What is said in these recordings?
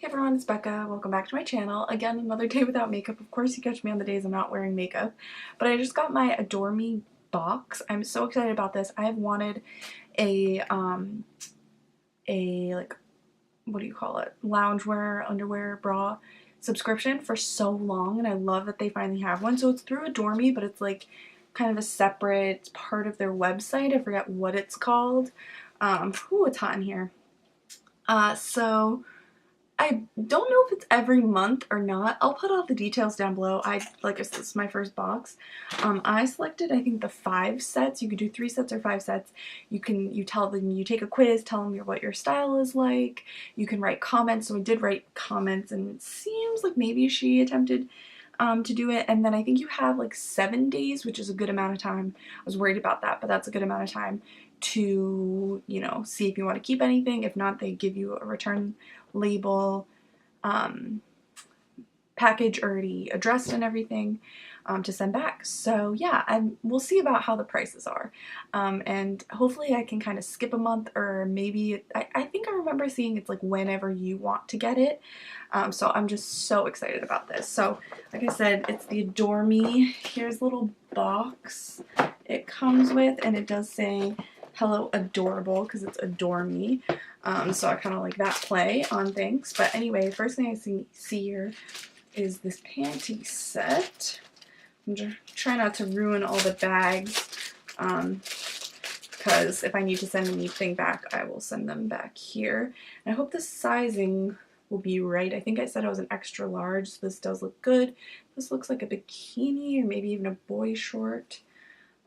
everyone, it's Becca. Welcome back to my channel. Again, another day without makeup. Of course, you catch me on the days I'm not wearing makeup. But I just got my Adore Me box. I'm so excited about this. I have wanted a like, what do you call it? Loungewear, underwear, bra subscription for so long, and I love that they finally have one. So it's through Adore Me, but it's like kind of a separate part of their website. I forget what it's called. It's hot in here. So I don't know if it's every month or not. I'll put all the details down below. Like I said, this is my first box. I selected, I think, the 5 sets. You could do 3 sets or 5 sets. You tell them, you take a quiz, tell them what your style is like. You can write comments. So I did write comments, and it seems like maybe she attempted to do it. And then I think you have like 7 days, which is a good amount of time. I was worried about that, but that's a good amount of time to, see if you want to keep anything. If not, they give you a return label, package already addressed and everything, to send back. So yeah, we'll see about how the prices are, and hopefully I can kind of skip a month, or maybe I think I remember seeing it's like whenever you want to get it. So I'm just so excited about this. So like I said, it's the Adore Me. Here's a little box it comes with, and it does say hello adorable because it's Adore Me. So I kind of like that play on things. But anyway, first thing I see here is this panty set. I'm just trying not to ruin all the bags, because if I need to send anything back, I will send them back here. And I hope the sizing will be right. I think I said it was an extra large, so this does look good. This looks like a bikini or maybe even a boy short.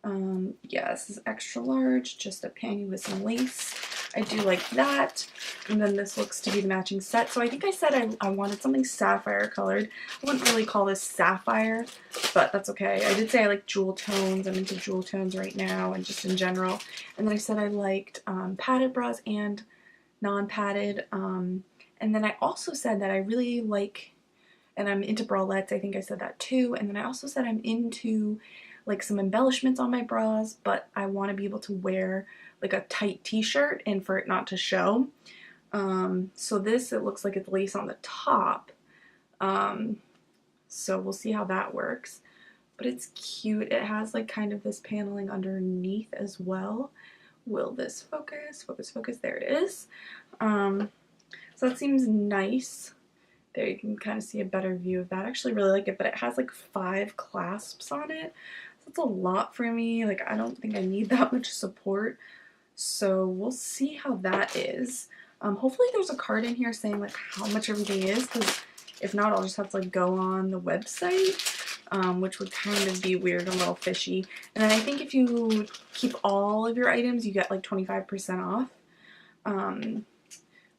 Yeah, this is extra large, just a panty with some lace. I do like that. And then this looks to be the matching set. So I think I said I wanted something sapphire colored. I wouldn't really call this sapphire, but that's okay. I did say I like jewel tones. I'm into jewel tones right now and just in general. And then I said I liked padded bras and non-padded. And then I also said that I really like, and I'm into bralettes. I think I said that too. And then I also said I'm into like some embellishments on my bras, but I want to be able to wear like a tight t-shirt and for it not to show. So this, it looks like it's lace on the top. So we'll see how that works. But it's cute. It has like kind of this paneling underneath as well. Will this focus? Focus, focus. There it is. So that seems nice. There you can kind of see a better view of that. I actually really like it, but it has like 5 clasps on it. So that's a lot for me. Like, I don't think I need that much support. So we'll see how that is. Hopefully there's a card in here saying like how much everything is, because if not, I'll just have to like go on the website, which would kind of be weird and a little fishy. And then I think if you keep all of your items, you get like 25% off.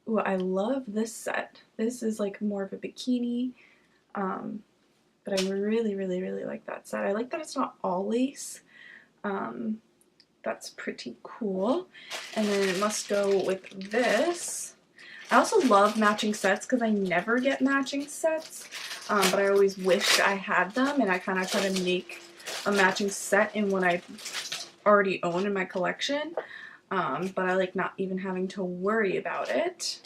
Ooh, I love this set. This is like more of a bikini, but I really, really, really like that set. I like that it's not all lace. That's pretty cool. And then it must go with this. I also love matching sets because I never get matching sets, but I always wish I had them, and I kind of try to make a matching set in what I already own in my collection. But I like not even having to worry about it.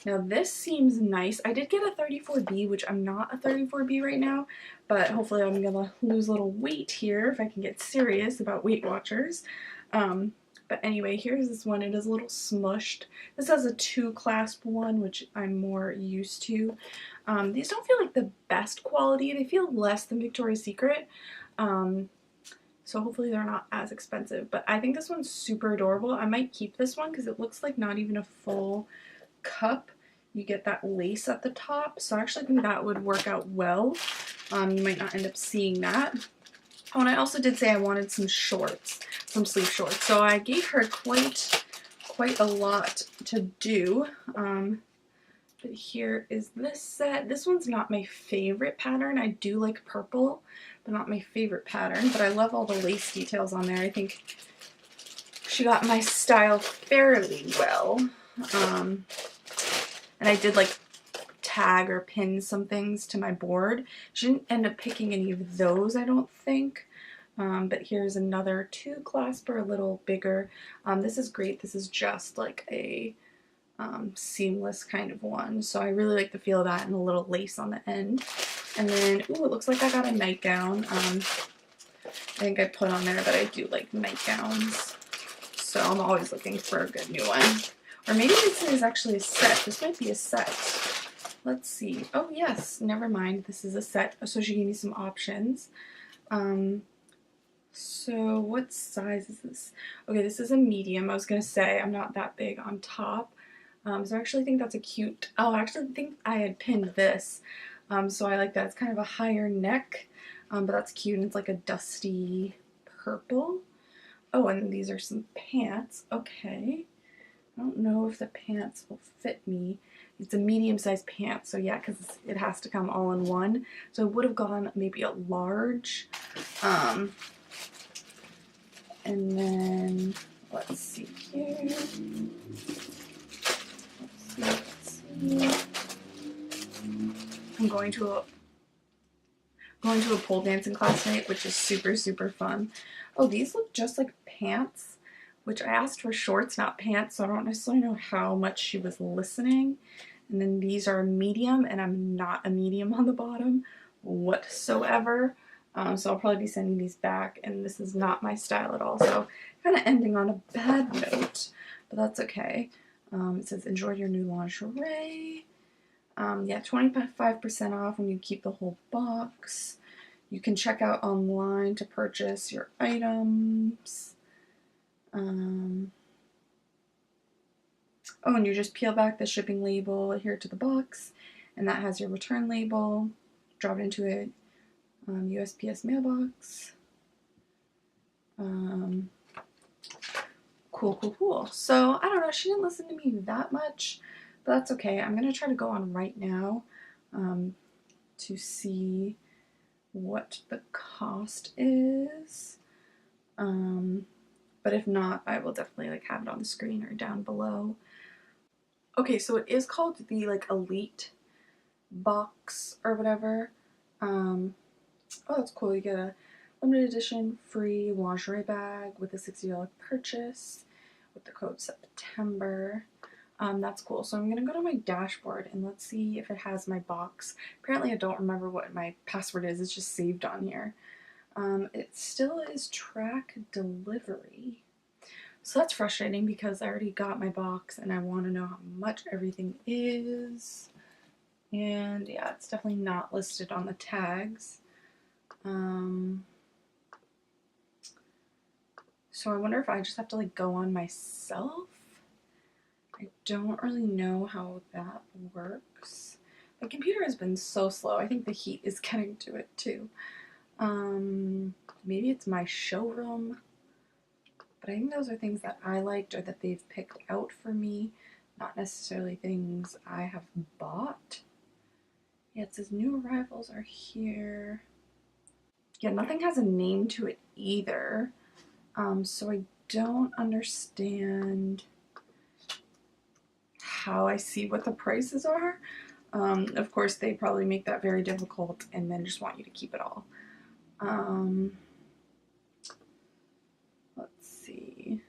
Now this seems nice. I did get a 34B, which I'm not a 34B right now, but hopefully I'm gonna lose a little weight here if I can get serious about Weight Watchers. But anyway, here's this one. It is a little smushed. This has a 2-clasp one, which I'm more used to. These don't feel like the best quality. They feel less than Victoria's Secret. So hopefully they're not as expensive, but I think this one's super adorable. I might keep this one because it looks like not even a full cup. You get that lace at the top, so I actually think that would work out well. You might not end up seeing that. Oh, and I also did say I wanted some shorts, some sleeve shorts, so I gave her quite a lot to do. But here is this set. This one's not my favorite pattern. I do like purple, but not my favorite pattern. But I love all the lace details on there. I think she got my style fairly well. And I did like tag or pin some things to my board. She didn't end up picking any of those, I don't think. But here's another 2-clasper, a little bigger. This is great. This is just like a seamless kind of one. So I really like the feel of that, and a little lace on the end. And then, ooh, it looks like I got a nightgown. I think I put on there that I do like nightgowns. So I'm always looking for a good new one. Or maybe this is actually a set. This might be a set. Let's see. Oh yes, never mind. This is a set. So she gave me some options. So what size is this? Okay, this is a medium. I was going to say I'm not that big on top. So I actually think that's a cute, oh, I actually think I had pinned this. So I like that. It's kind of a higher neck, but that's cute, and it's like a dusty purple. Oh, and these are some pants. Okay. I don't know if the pants will fit me. It's a medium-sized pants, so yeah, because it has to come all in one. So I would have gone maybe a large. And then, let's see here. Let's see. I'm going to a pole dancing class tonight, which is super, super fun. Oh, these look just like pants, which I asked for shorts, not pants, so I don't necessarily know how much she was listening. And then these are medium, and I'm not a medium on the bottom whatsoever. So I'll probably be sending these back, and this is not my style at all. So kind of ending on a bad note, but that's okay. It says, enjoy your new lingerie. Yeah, 25% off when you keep the whole box. You can check out online to purchase your items. Oh, and you just peel back the shipping label here to the box, and that has your return label. Drop it into a USPS mailbox. Cool. So, I don't know, she didn't listen to me that much, but that's okay. I'm going to try to go on right now to see what the cost is. But if not, I will definitely like have it on the screen or down below. Okay, so it is called the like Elite box or whatever. Oh, that's cool. You get a limited edition free lingerie bag with a $60 purchase with the code September. That's cool. So I'm gonna go to my dashboard and let's see if it has my box. Apparently I don't remember what my password is. It's just saved on here. It still is track delivery. So that's frustrating because I already got my box and I want to know how much everything is. And yeah, it's definitely not listed on the tags. So I wonder if I just have to like go on myself. I don't really know how that works. My computer has been so slow. I think the heat is getting to it too. Maybe it's my showroom. But I think those are things that I liked or that they've picked out for me, not necessarily things I have bought. Yeah, it says new arrivals are here. Yeah, nothing has a name to it either. So I don't understand how I see what the prices are. Of course, they probably make that very difficult and then just want you to keep it all. Let's see.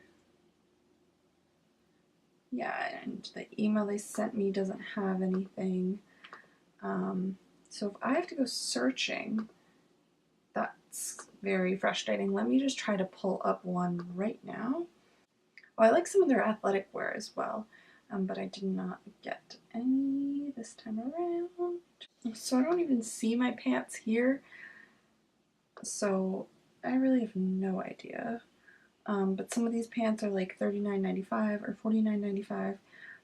Yeah, and the email they sent me doesn't have anything. So if I have to go searching, that's very frustrating. Let me just try to pull up one right now. Oh, I like some of their athletic wear as well, but I did not get any this time around. So I don't even see my pants here, so I really have no idea. But some of these pants are like $39.95 or $49.95.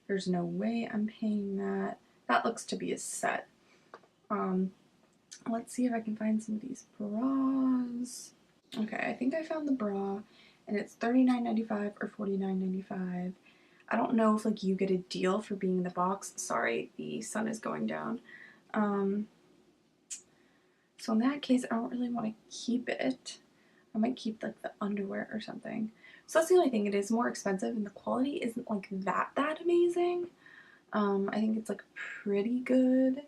There's no way I'm paying that. That looks to be a set. Let's see if I can find some of these bras. Okay, I think I found the bra, and it's $39.95 or $49.95. I don't know if like you get a deal for being in the box. Sorry, the sun is going down. So in that case, I don't really want to keep it. I might keep like the underwear or something. So that's the only thing. It is more expensive, and the quality isn't like that amazing. I think it's like pretty good,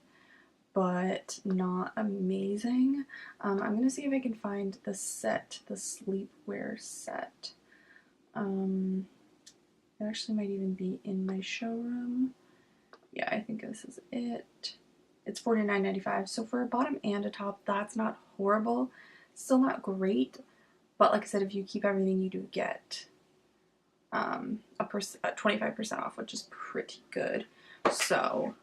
but not amazing. I'm gonna see if I can find the set, the sleepwear set. It actually might even be in my showroom. Yeah, I think this is it. It's $49.95. So for a bottom and a top, that's not horrible. Still not great, but like I said, if you keep everything, you do get a 25% off, which is pretty good. So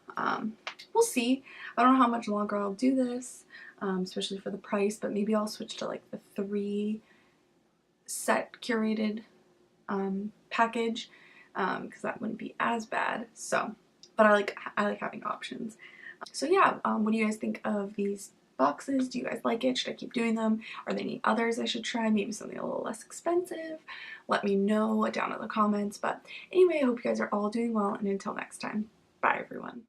we'll see. I don't know how much longer I'll do this, especially for the price, but maybe I'll switch to like the 3 set curated package, because that wouldn't be as bad. So, but I like having options. So yeah, what do you guys think of these boxes? Do you guys like it? Should I keep doing them? Are there any others I should try? Maybe something a little less expensive? Let me know down in the comments. But anyway, I hope you guys are all doing well, and until next time, bye everyone.